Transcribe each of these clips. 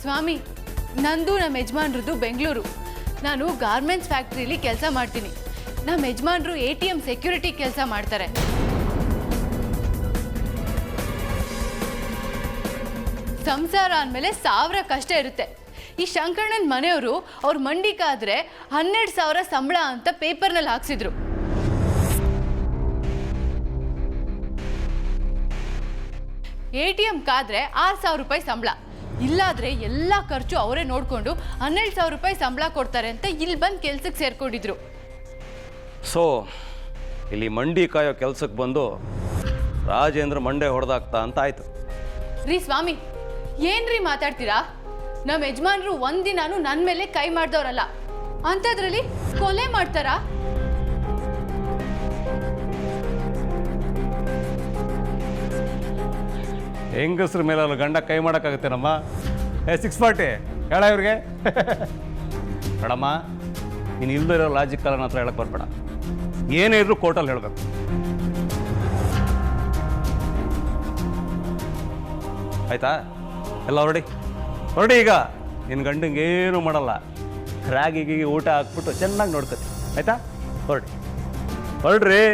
ಸ್ವಾಮಿ, ನಂದು ನಮ್ಮ ಯಜಮಾನ್ರದ್ದು ಬೆಂಗಳೂರು. ನಾನು ಗಾರ್ಮೆಂಟ್ಸ್ ಫ್ಯಾಕ್ಟ್ರಿಲಿ ಕೆಲಸ ಮಾಡ್ತೀನಿ. ನಮ್ಮ ಯಜಮಾನ್ರು ATM ಸೆಕ್ಯೂರಿಟಿ ಕೆಲಸ ಮಾಡ್ತಾರೆ. ಸಂಸಾರ ಅಂದಮೇಲೆ 1000 ಕಷ್ಟ ಇರುತ್ತೆ. ಈ ಶಂಕರಣ್ಣನ ಮನೆಯವರು ಅವ್ರ ಮಂಡಿಕಾದ್ರೆ 12,000 ಸಂಬಳ ಅಂತ ಪೇಪರ್ನಲ್ಲಿ ಹಾಕ್ಸಿದ್ರು. ATM ಕಾದ್ರೆ 6,000 ರೂಪಾಯಿ ಸಂಬಳ. ಇಲ್ಲಾದ್ರೆ ಎಲ್ಲ ಖರ್ಚು ಅವರೇ ನೋಡಿಕೊಂಡು 12,000 ರೂಪಾಯಿ ಸಂಬಳ ಕೊಡ್ತಾರೆ ಅಂತ ಇಲ್ಲಿ ಬಂದು ಕೆಲ್ಸಕ್ಕೆ ಸೇರ್ಕೊಂಡಿದ್ರು. ಸೊ ಇಲ್ಲಿ ಮಂಡಿ ಕಾಯೋ ಕೆಲ್ಸಕ್ಕೆ ಬಂದು ರಾಜೇಂದ್ರ ಮಂಡೆ ಹೊಡೆದಾಗ್ತಾ ಅಂತ ಆಯ್ತು. ರೀ ಸ್ವಾಮಿ, ಏನ್ರಿ ಮಾತಾಡ್ತೀರಾ? ನಮ್ಮ ಯಜಮಾನ್ರು ಒಂದಿನಾನು ನನ್ನ ಮೇಲೆ ಕೈ ಮಾಡ್ದವ್ರಲ್ಲ, ಅಂಥದ್ರಲ್ಲಿ ಕೊಲೆ ಮಾಡ್ತಾರಾ? ಹೆಂಗಸ್ರ ಮೇಲೆ ಗಂಡ ಕೈ ಮಾಡೋಕ್ಕಾಗುತ್ತೆ ನಮ್ಮ 640 ಹೇಳ ಇವ್ರಿಗೆ. ಮೇಡಮ್ಮ, ನೀನು ಇಲ್ಲದೆ ಇರೋ ಲಾಜಿಕ್ ನನ್ನ ಹತ್ರ ಹೇಳಕ್ಕೆ ಬರ್ಬೇಡ. ಏನೇ ಇದ್ರು ಕೋರ್ಟಲ್ಲಿ ಹೇಳಬೇಕು. ಆಯ್ತಾ? ಎಲ್ಲ ಹೊರಡಿ ಈಗ. ನಿನ್ನ ಗಂಡಂಗೆ ಏನೂ ಮಾಡಲ್ಲ. ರಾಗಿಗೆ ಊಟ ಹಾಕ್ಬಿಟ್ಟು ಚೆನ್ನಾಗಿ ನೋಡ್ಕೊತಿ. ಆಯ್ತಾ? ಹೊರಡ್ರಿ.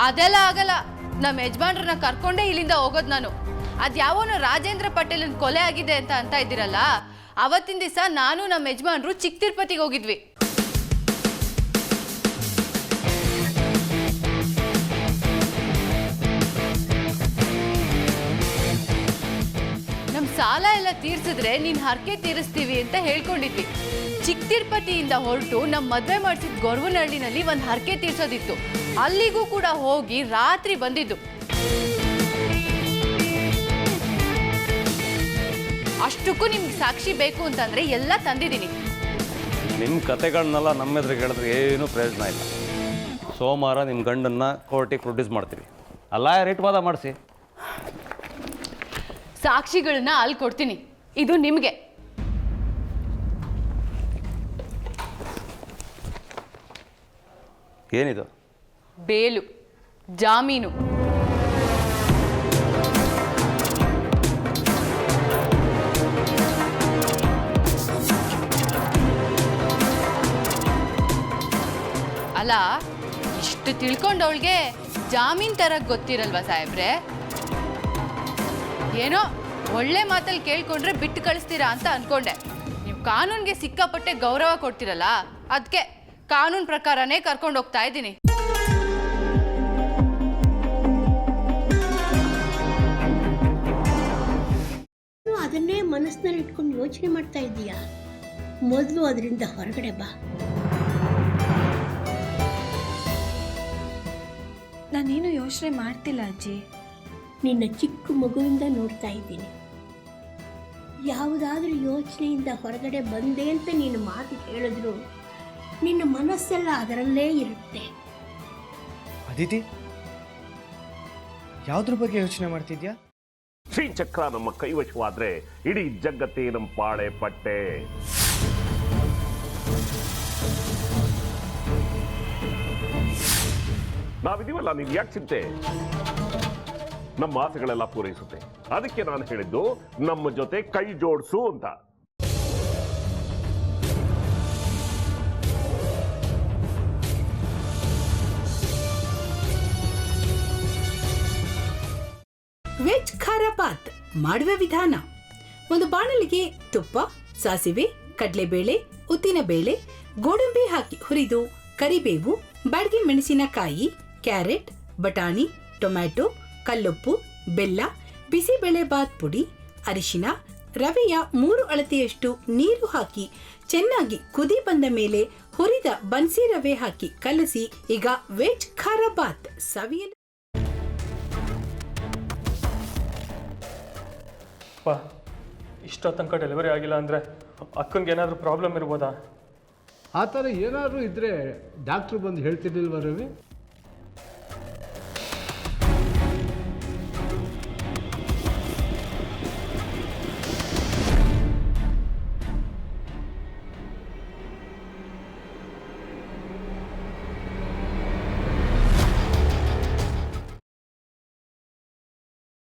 ಅದೆಲ್ಲ ಆಗಲ್ಲ. ನಮ್ಮ ಯಜಮಾನ್ರನ್ನ ಕರ್ಕೊಂಡೇ ಇಲ್ಲಿಂದ ಹೋಗೋದು ನಾನು. ಅದ್ಯಾವನು ರಾಜೇಂದ್ರ ಪಟೇಲನ್ ಕೊಲೆ ಆಗಿದೆ ಅಂತ ಇದ್ದೀರಲ್ಲ, ಅವತ್ತಿನ ದಿವಸ ನಾನು ನಮ್ಮ ಯಜಮಾನ್ರು ಚಿಕ್ಕ ತಿರುಪತಿಗೆ ಹೋಗಿದ್ವಿ. ನಮ್ಮ ಸಾಲ ಎಲ್ಲ ತೀರ್ಸಿದ್ರೆ ನೀನು ಹರಕೆ ತೀರಿಸ್ತೀವಿ ಅಂತ ಹೇಳ್ಕೊಂಡಿದ್ವಿ. ಚಿಕ್ಕ ತಿರುಪತಿಯಿಂದ ಹೊರಟು ನಮ್ಮ ಮದುವೆ ಮಾಡಿಸಿದ ಗೊರವನಹಳ್ಳಿನಲ್ಲಿ ಒಂದು ಹರಕೆ ತೀರ್ಸೋದಿತ್ತು. ಅಲ್ಲಿಗೂ ಕೂಡ ಹೋಗಿ ರಾತ್ರಿ ಬಂದಿದ್ದು. ಅಷ್ಟಕ್ಕೂ ನಿಮ್ಗೆ ಸಾಕ್ಷಿ ಬೇಕು ಅಂತಂದ್ರೆ ಎಲ್ಲ ತಂದಿದ್ದೀನಿ. ನಿಮ್ಮ ಕತೆಗಳನ್ನೆಲ್ಲ ನಮ್ಮ ಎದುರಿಗೆ ಹೇಳಿದ್ರೆ ಏನೂ ಪ್ರಯೋಜನ ಇಲ್ಲ. ಸೋಮವಾರ ನಿಮ್ಮ ಗಂಡನ್ನ ಕೋರ್ಟಿಗೆ ಪ್ರೊಡ್ಯೂಸ್ ಮಾಡ್ತೀವಿ. ಅಲ್ಲ ರೇಟ್ ವಾದ ಮಾಡಿಸಿ. ಸಾಕ್ಷಿಗಳನ್ನ ಅಲ್ಲಿ ಕೊಡ್ತೀನಿ. ಇದು ನಿಮಗೆ. ಏನಿದು? ಬೇಲು, ಜಾಮೀನು. ಅಲ್ಲ, ಇಷ್ಟು ತಿಳ್ಕೊಂಡವಳಿಗೆ ಜಾಮೀನ್ ತರಕ್ ಗೊತ್ತಿರಲ್ವಾ ಸಾಹೇಬ್ರೆ? ಏನೋ ಒಳ್ಳೆ ಮಾತಲ್ಲಿ ಕೇಳ್ಕೊಂಡ್ರೆ ಬಿಟ್ಟು ಕಳಿಸ್ತೀರಾ ಅಂತ ಅನ್ಕೊಂಡೆ. ನೀವು ಕಾನೂನ್ಗೆ ಸಿಕ್ಕಾಪಟ್ಟೆ ಗೌರವ ಕೊಡ್ತಿರಲ್ಲ, ಅದಕ್ಕೆ ಕಾನೂನು ಪ್ರಕಾರನೇ ಕರ್ಕೊಂಡು ಹೋಗ್ತಾ ಇದ್ದೀನಿ. ಅದನ್ನೇ ಮನಸ್ಸಿನಲ್ಲಿ ಇಟ್ಕೊಂಡು ಯೋಚನೆ ಮಾಡ್ತಾ ಇದ್ದೀಯಾ? ಮೊದಲು ಅದರಿಂದ ಹೊರಗಡೆ ಬಾ. ನಾನೇನು ಯೋಚನೆ ಮಾಡ್ತಿಲ್ಲ ಅಜ್ಜಿ. ನಿನ್ನ ಚಿಕ್ಕ ಮಗುವಿಂದ ನೋಡ್ತಾ ಇದ್ದೀನಿ. ಯಾವುದಾದ್ರೂ ಯೋಚನೆಯಿಂದ ಹೊರಗಡೆ ಬಂದೆ ಅಂತ ನೀನು ಮಾತು ಹೇಳಿದ್ರು ನಿನ್ನ ಮನಸ್ಸೆಲ್ಲ ಅದರಲ್ಲೇ ಇರುತ್ತೆ. ಅದಿತಿ, ಯಾವುದ್ರ ಬಗ್ಗೆ ಯೋಚನೆ ಮಾಡ್ತಿದ್ಯಾ? ಶ್ರೀಚಕ್ರ ನಮ್ಮ ಕೈವಶವಾದ್ರೆ ಇಡೀ ಜಗತ್ತೇ ನಮ್ಮ ಪಾಳೆ ಪಟ್ಟೆ. ನಾವಿದೀವಲ್ಲ, ನೀನ್ ಯಾಕೆ ಚಿಂತೆ? ನಮ್ಮ ಆಸೆಗಳೆಲ್ಲ ಪೂರೈಸುತ್ತೆ. ಅದಕ್ಕೆ ನಾನು ಹೇಳಿದ್ದು ನಮ್ಮ ಜೊತೆ ಕೈ ಜೋಡಿಸು ಅಂತ. ವೆಜ್ ಖಾರ ಬಾತ್ ಮಾಡುವ ವಿಧಾನ: ಒಂದು ಬಾಣಲಿಗೆ ತುಪ್ಪ, ಸಾಸಿವೆ, ಕಡಲೆಬೇಳೆ, ಉದ್ದಿನಬೇಳೆ, ಗೋಡಂಬಿ ಹಾಕಿ ಹುರಿದು ಕರಿಬೇವು, ಬಾಡಿಗೆ ಮೆಣಸಿನಕಾಯಿ, ಕ್ಯಾರೆಟ್, ಬಟಾಣಿ, ಟೊಮ್ಯಾಟೊ, ಕಲ್ಲುಪ್ಪು, ಬೆಲ್ಲ, ಬಿಸಿಬೇಳೆ ಬಾತ್ ಪುಡಿ, ಅರಿಶಿನ, ರವೆಯ 3 ಅಳತೆಯಷ್ಟು ನೀರು ಹಾಕಿ ಚೆನ್ನಾಗಿ ಕುದಿ ಬಂದ ಮೇಲೆ ಹುರಿದ ಬನ್ಸಿ ರವೆ ಹಾಕಿ ಕಲಸಿ. ಈಗ ವೆಜ್ ಖಾರ ಬಾತ್ ಸವಿಯಲು. ಇಷ್ಟೋ ತನಕ ಡೆಲಿವರಿ ಆಗಿಲ್ಲ ಅಂದರೆ ಅಕ್ಕಂಗೆ ಏನಾದರೂ ಪ್ರಾಬ್ಲಮ್ ಇರ್ಬೋದಾ? ಆ ಥರ ಏನಾದರೂ ಇದ್ದರೆ ಡಾಕ್ಟ್ರು ಬಂದು ಹೇಳ್ತಿರ್ಲಿಲ್ವ ರವಿ?